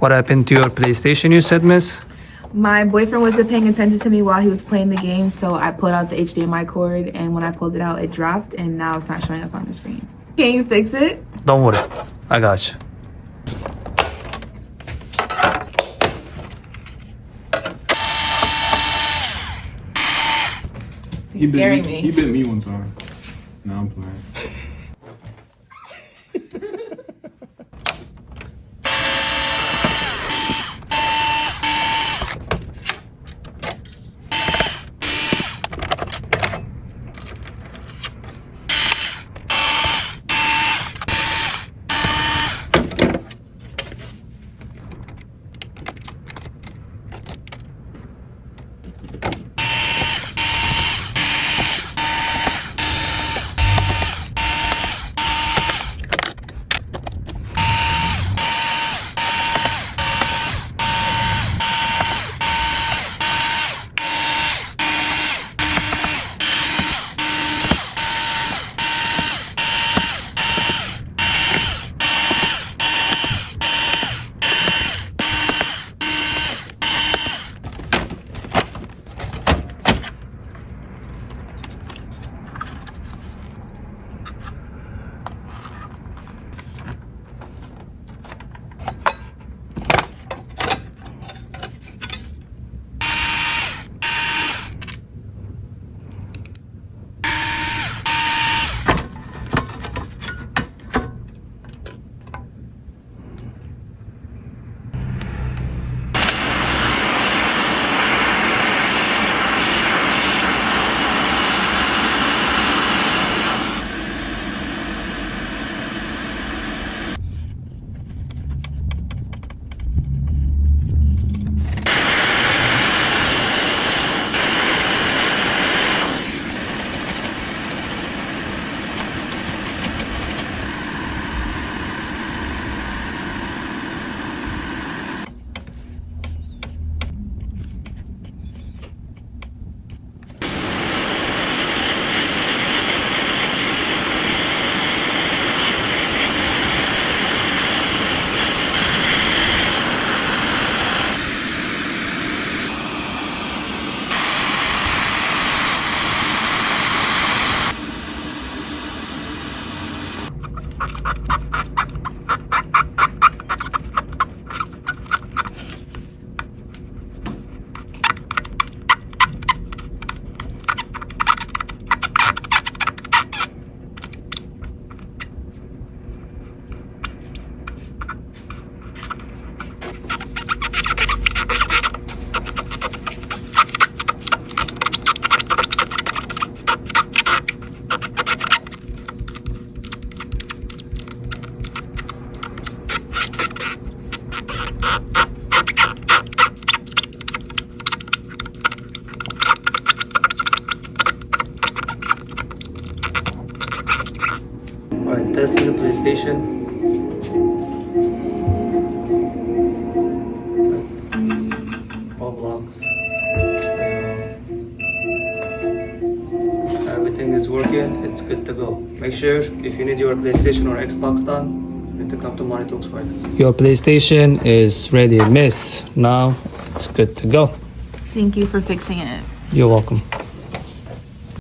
What happened to your PlayStation, you said, miss? My boyfriend wasn't paying attention to me while he was playing the game, so I pulled out the HDMI cord, and when I pulled it out, it dropped, and now it's not showing up on the screen. Can you fix it? Don't worry. I got you. He's scaring me. He bit me one time. Now I'm playing. Alright, testing the PlayStation. All blocks. Everything is working, it's good to go. Make sure if you need your PlayStation or Xbox done, you need to come to Money Talks Wireless. Your PlayStation is ready, miss. Now it's good to go. Thank you for fixing it. You're welcome.